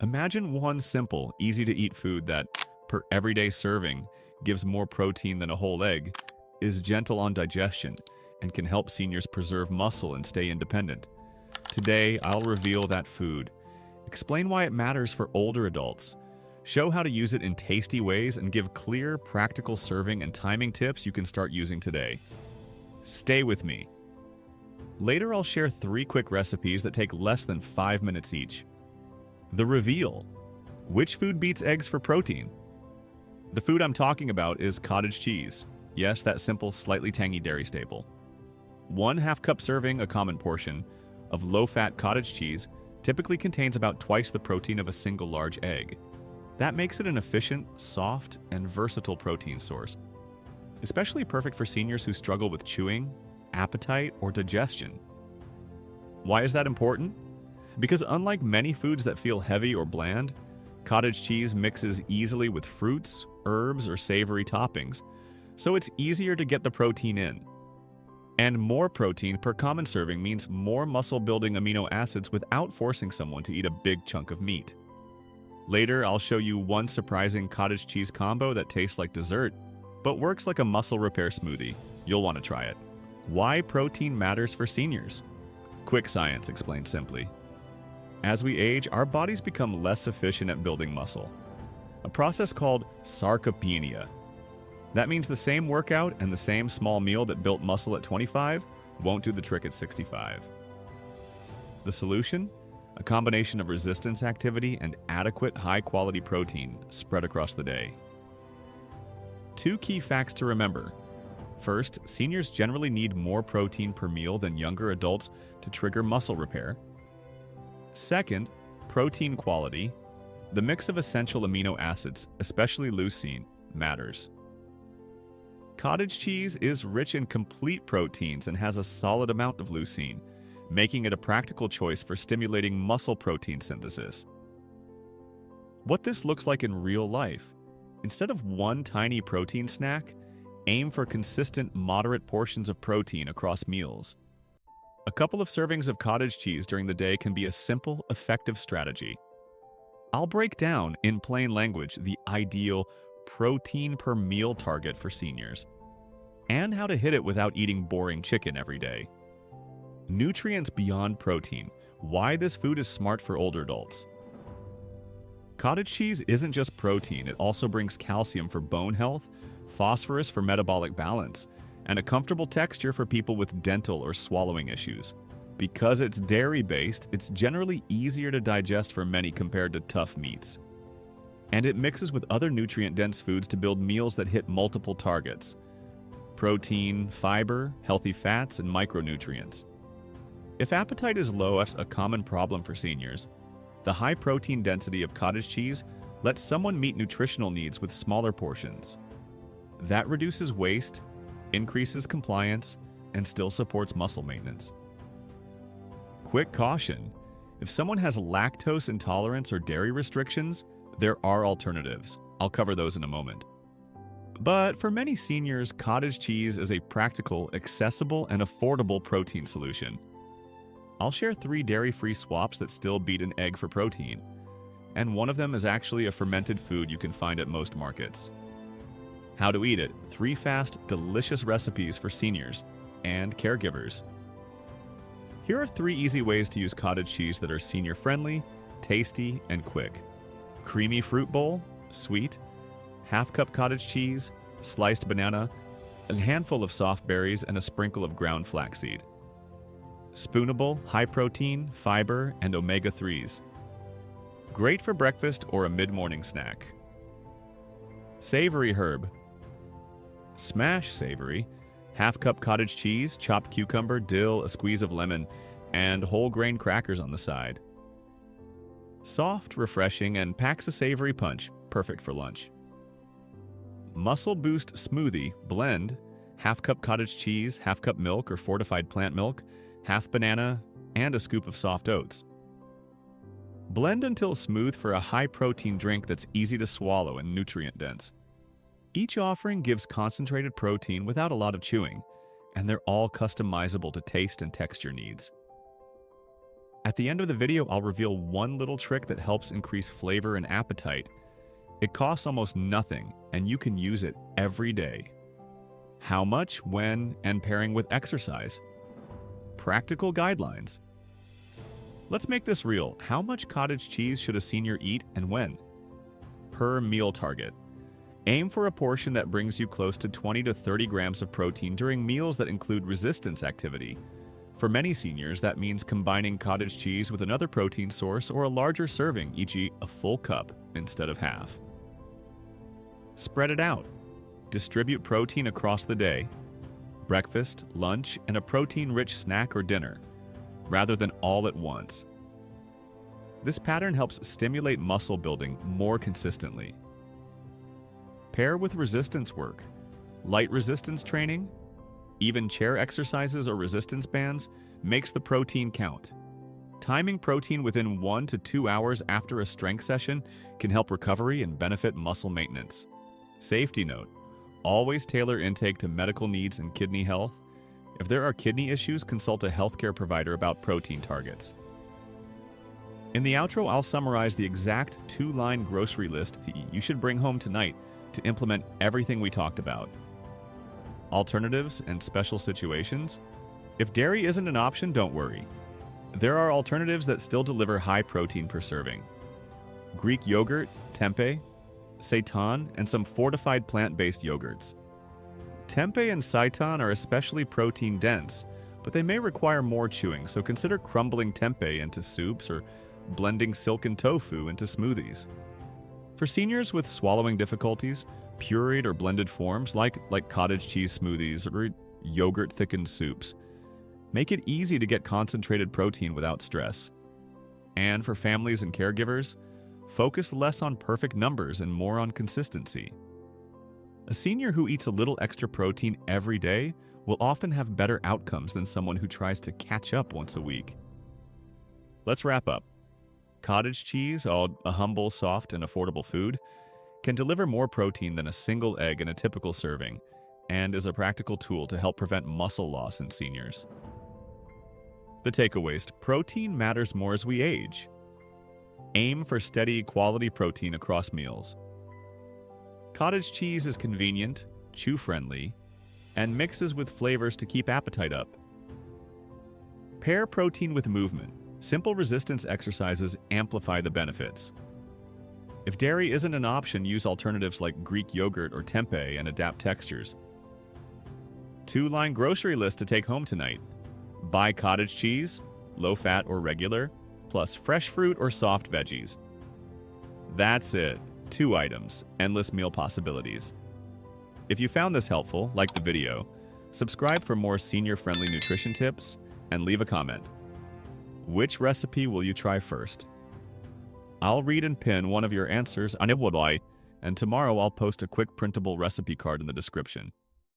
Imagine one simple, easy-to-eat food that, per everyday serving, gives more protein than a whole egg, is gentle on digestion, and can help seniors preserve muscle and stay independent. Today, I'll reveal that food, explain why it matters for older adults, show how to use it in tasty ways, and give clear, practical serving and timing tips you can start using today. Stay with me. Later, I'll share 3 quick recipes that take less than 5 minutes each. The reveal. Which food beats eggs for protein? The food I'm talking about is cottage cheese. Yes, that simple, slightly tangy dairy staple. 1/2 cup serving, a common portion, of low-fat cottage cheese typically contains about twice the protein of a single large egg. That makes it an efficient, soft, and versatile protein source, especially perfect for seniors who struggle with chewing, appetite, or digestion. Why is that important? Because unlike many foods that feel heavy or bland, cottage cheese mixes easily with fruits, herbs, or savory toppings, so it's easier to get the protein in. And more protein per common serving means more muscle-building amino acids without forcing someone to eat a big chunk of meat. Later, I'll show you one surprising cottage cheese combo that tastes like dessert, but works like a muscle repair smoothie. You'll want to try it. Why protein matters for seniors? Quick science explained simply. As we age, our bodies become less efficient at building muscle, a process called sarcopenia. That means the same workout and the same small meal that built muscle at 25 won't do the trick at 65. The solution? A combination of resistance activity and adequate high-quality protein spread across the day. 2 key facts to remember. First, seniors generally need more protein per meal than younger adults to trigger muscle repair. Second, protein quality. The mix of essential amino acids, especially leucine, matters. Cottage cheese is rich in complete proteins and has a solid amount of leucine, making it a practical choice for stimulating muscle protein synthesis. What this looks like in real life. Instead of one tiny protein snack, aim for consistent, moderate portions of protein across meals. A couple of servings of cottage cheese during the day can be a simple, effective strategy. I'll break down, in plain language, the ideal protein per meal target for seniors, and how to hit it without eating boring chicken every day. Nutrients beyond protein. Why this food is smart for older adults. Cottage cheese isn't just protein, it also brings calcium for bone health, phosphorus for metabolic balance, and a comfortable texture for people with dental or swallowing issues. Because it's dairy-based, it's generally easier to digest for many compared to tough meats. And it mixes with other nutrient-dense foods to build meals that hit multiple targets: protein, fiber, healthy fats, and micronutrients. If appetite is low, as a common problem for seniors, the high protein density of cottage cheese lets someone meet nutritional needs with smaller portions. That reduces waste, increases compliance, and still supports muscle maintenance. Quick caution: if someone has lactose intolerance or dairy restrictions, there are alternatives. I'll cover those in a moment. But for many seniors, cottage cheese is a practical, accessible, and affordable protein solution. I'll share 3 dairy-free swaps that still beat an egg for protein, and one of them is actually a fermented food you can find at most markets. How to eat it: 3 fast, delicious recipes for seniors and caregivers. Here are 3 easy ways to use cottage cheese that are senior-friendly, tasty, and quick. Creamy fruit bowl, sweet, 1/2 cup cottage cheese, sliced banana, a handful of soft berries, and a sprinkle of ground flaxseed. Spoonable, high protein, fiber, and omega-3s. Great for breakfast or a mid-morning snack. Savory herb. Smash savory, 1/2 cup cottage cheese, chopped cucumber, dill, a squeeze of lemon, and whole grain crackers on the side. Soft, refreshing, and packs a savory punch, perfect for lunch. Muscle Boost smoothie blend: 1/2 cup cottage cheese, 1/2 cup milk or fortified plant milk, 1/2 banana, and a scoop of soft oats. Blend until smooth for a high-protein drink that's easy to swallow and nutrient-dense. Each offering gives concentrated protein without a lot of chewing, and they're all customizable to taste and texture needs. At the end of the video, I'll reveal one little trick that helps increase flavor and appetite. It costs almost nothing, and you can use it every day. How much, when, and pairing with exercise. Practical guidelines. Let's make this real. How much cottage cheese should a senior eat and when? Per meal target. Aim for a portion that brings you close to 20 to 30 grams of protein during meals that include resistance activity. For many seniors, that means combining cottage cheese with another protein source or a larger serving, e.g. a full cup instead of half. Spread it out. Distribute protein across the day, breakfast, lunch, and a protein-rich snack or dinner, rather than all at once. This pattern helps stimulate muscle building more consistently. Pair with resistance work, light resistance training, even chair exercises or resistance bands makes the protein count. Timing protein within 1 to 2 hours after a strength session can help recovery and benefit muscle maintenance. Safety note: always tailor intake to medical needs and kidney health. If there are kidney issues, consult a healthcare provider about protein targets. In the outro, I'll summarize the exact 2-line grocery list you should bring home tonight to implement everything we talked about. Alternatives and special situations. If dairy isn't an option, don't worry. There are alternatives that still deliver high protein per serving. Greek yogurt, tempeh, seitan, and some fortified plant-based yogurts. Tempeh and seitan are especially protein-dense, but they may require more chewing, so consider crumbling tempeh into soups or blending silken tofu into smoothies. For seniors with swallowing difficulties, pureed or blended forms like cottage cheese smoothies or yogurt-thickened soups make it easy to get concentrated protein without stress. And for families and caregivers, focus less on perfect numbers and more on consistency. A senior who eats a little extra protein every day will often have better outcomes than someone who tries to catch up once a week. Let's wrap up. Cottage cheese, a humble, soft, and affordable food, can deliver more protein than a single egg in a typical serving, and is a practical tool to help prevent muscle loss in seniors. The takeaways: protein matters more as we age. Aim for steady, quality protein across meals. Cottage cheese is convenient, chew-friendly, and mixes with flavors to keep appetite up. Pair protein with movement. Simple resistance exercises amplify the benefits. If dairy isn't an option, use alternatives like Greek yogurt or tempeh and adapt textures. 2-line grocery list to take home tonight. Buy cottage cheese, low-fat or regular, plus fresh fruit or soft veggies. That's it. 2 items, endless meal possibilities. If you found this helpful, like the video, subscribe for more senior-friendly nutrition tips, and leave a comment. Which recipe will you try first? I'll read and pin one of your answers on Iwodai, and tomorrow I'll post a quick printable recipe card in the description.